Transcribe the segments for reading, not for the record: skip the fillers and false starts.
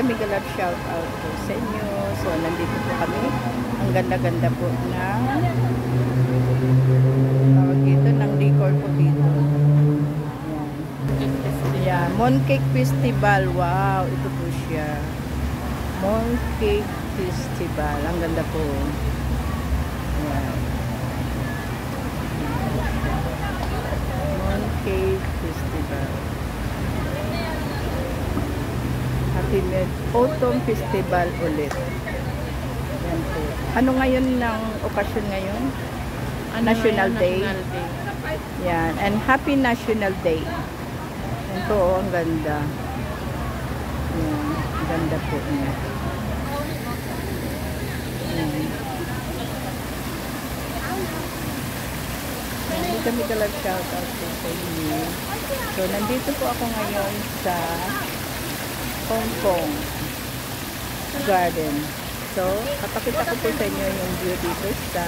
mega love shout out po sa inyo. So, nandito po kami. Ang ganda-ganda po na tawag dito, ng decor po dito. Ayan. Mooncake Festival. Wow, ito po siya. Mooncake Festival. Ang ganda po. Ayan. Mooncake Festival. Happy Mid-Autumn Festival ulit. Yan po. Ano ngayon ng okasyon ngayon? National Day. Yan. And Happy National Day. Yan po, ang ganda. Yan. Ang ganda po niya. Yan. Hindi kami talag shout out po sa inyo. So, nandito po ako ngayon sa Hong Kong Garden. So, kapakita ko po sa inyo yung view dito sa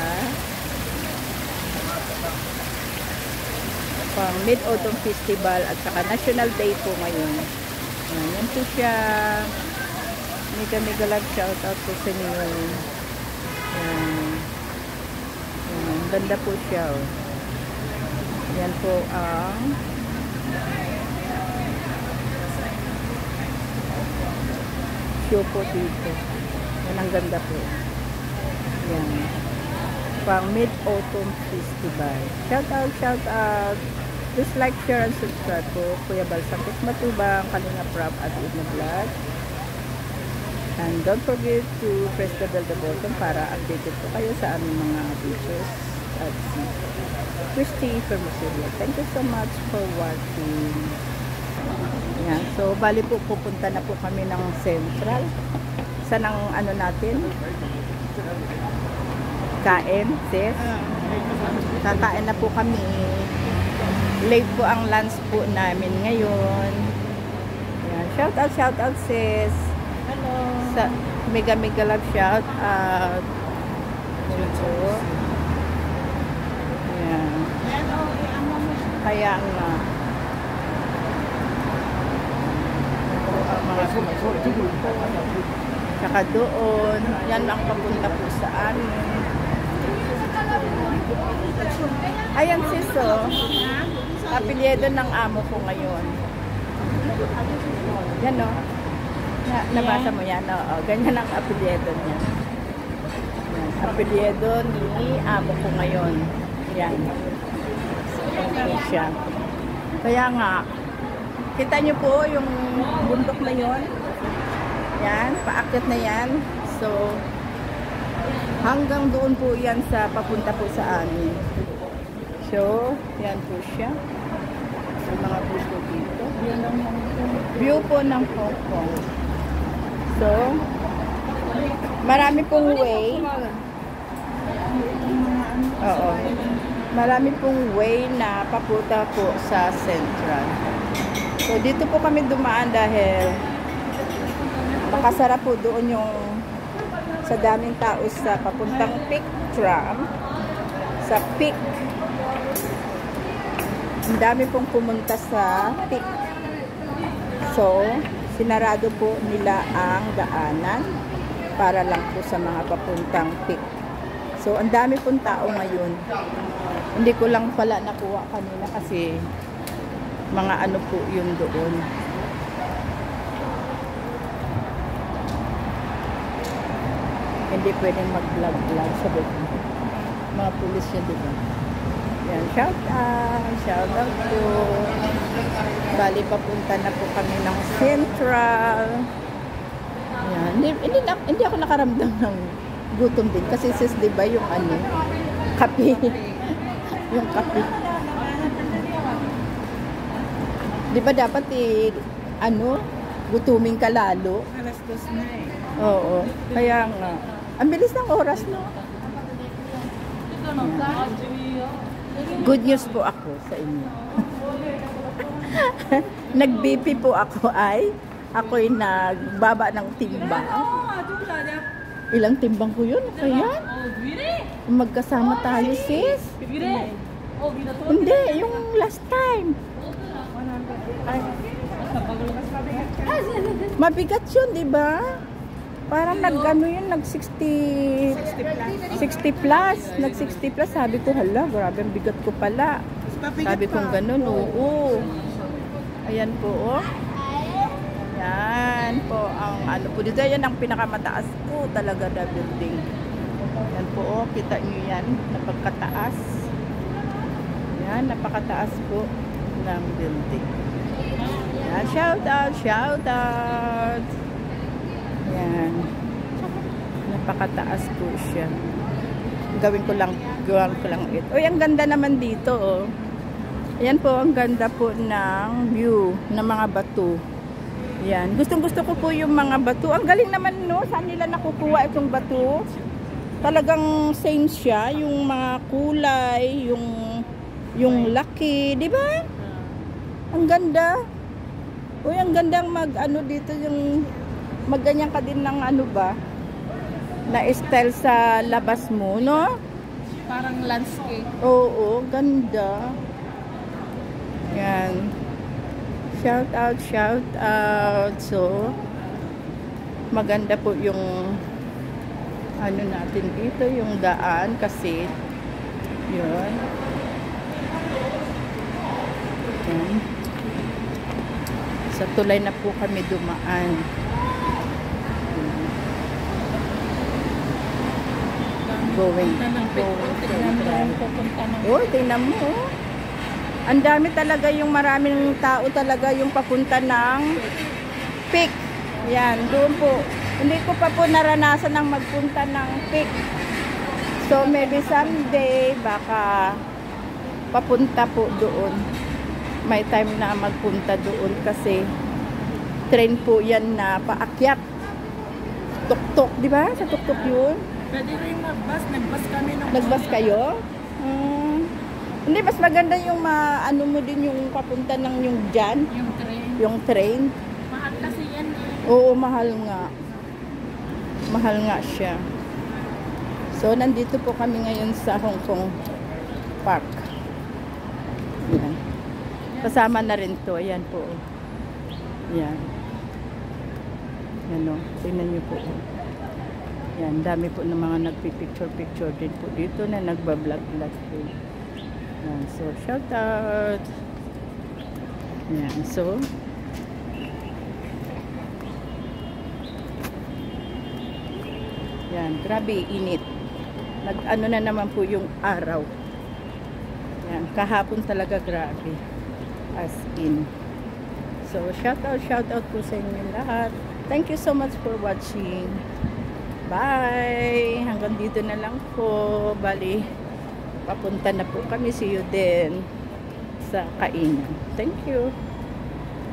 pang Mid-Autumn Festival at saka National Day po ngayon. Yan po siya. Mega love shout out po sa inyo. Yan. Ganda po siya. Oh. Yan po ang show po dito. Yan ang ganda po. Yan. Pang Mid-Autumn Festival. Shout out. Just like, share, and subscribe po. Kuya Balsangkos Matubang, Kalinga Prab at Idna Vlog. And don't forget to press the bell button para updated po kayo sa aming mga videos at Christy Fermosilio. Thank you so much for watching. Yan. So, bali po, pupunta na po kami ng Central. Saan ang ano natin? Kain, sis. Kakain na po kami. Late po ang lunch po namin ngayon. Yan. Shout out, sis. Hello. Sa mega love shout out. Yan. Kaya nga. Saka doon, yan ang papunta po sa amin. Ayan sis, oh. Apelyido ng amo ko ngayon. Yan, oh. Nabasa mo yan, oh. Ganyan ang apelyido niya. Apelyido ni amo ko ngayon. Yan. Yan siya. Kaya nga, kita nyo po yung bundok na yon. Yan, paakyat na yan. So, hanggang doon po yan sa papunta po sa amin. So, yan po siya. Sa mga puso dito. View po ng Hong Kong. So, marami pong way. Oo. Marami pong way na papunta po sa Central. So, dito po kami dumaan dahil makasarap po doon yung sa daming tao sa papuntang Peak Tram. Sa Peak. Ang dami pong pumunta sa Peak. So, sinarado po nila ang daanan para lang po sa mga papuntang Peak. So, ang dami pong tao ngayon. Hindi ko lang pala nakuha kanina kasi mga ano po yun doon. Hindi pwedeng mag-vlog sa doon. Mga pulis yun, diba? Yan, shout out po. Bali, papunta na po kami ng Central. Yan, hindi ako nakaramdam ng gutom din. Kasi sis, diba, yung ano, kape. Yung kape. Diba dapat ano, gutuming ka lalo? Alas 2 na eh. Oo, kaya nga. Ang bilis ng oras, no? Good news po ako sa inyo. Nag-BP po ako ako'y nagbaba ng timbang. Ilang timbang ko yun? Ayan. Magkasama tayo, sis. Hindi, yung last time. Mabigat yun, di ba? Parang nag-ano yun, nag-60 plus. Nag-60 plus. Sabi ko, hala, grabe ang bigat ko pala. Sabi ko ganun, oo. Ayan po, oh. Yan po ang ano po dito. Yan ang pinakamataas po talaga na building. Yan po, oh. Kita nyo yan. Napagkataas. Yan, napakataas po ng building. Yan, shout out, shout out. Yan. Napakataas po siya. Gawin ko lang ito. Uy, ang ganda naman dito, oh. Ayan po, ang ganda po ng view ng mga bato. Yan. Gustong-gusto ko po yung mga bato. Ang galing naman, no? Saan nila nakukuha itong bato? Talagang same siya. Yung mga kulay, yung laki, di ba? Ang ganda. Uy, ang gandang mag-ano dito yung magganyan ka din ng ano ba? Na style sa labas mo, no? Parang landscape. Oo, ganda. Yan. Shout out, shout out. So, maganda po yung ano natin dito, yung daan kasi yun. Yan. Sa tulay na po kami dumaan. Going. Oh, tingnan mo. Oh. Ang dami talaga yung maraming tao talaga yung papunta ng peak. Yan, doon po. Hindi ko pa po naranasan ng magpunta ng peak. So maybe someday baka papunta po doon. May time na magpunta doon kasi train po yan na paakyat. Tuk-tuk, di ba? Sa tuk-tuk yun. Pwede rin mag-bus. Nag-bus kami. Nag-bus kayo? Hindi, mas maganda yung ano mo din yung papunta ng yung dyan. Yung train. Yung train. Mahal kasi yan. Oo, mahal nga. Mahal nga siya. So, nandito po kami ngayon sa Hong Kong Park. Yan. Kasama na rin to. Ayan po. Yan. Yan o. Tingnan nyo po. Yan. Dami po ng mga nagpipicture-picture din po dito na nagbablog-vlog po. Yan. So, shout out. Yan. So, yan. Grabe, init. Nag-ano na naman po yung araw. Yan. Kahapon talaga grabe. As in. So, shout out po sa inyo lahat. Thank you so much for watching. Bye! Hanggang dito na lang po. Bali, papunta na po kami. See you din sa kainan. Thank you.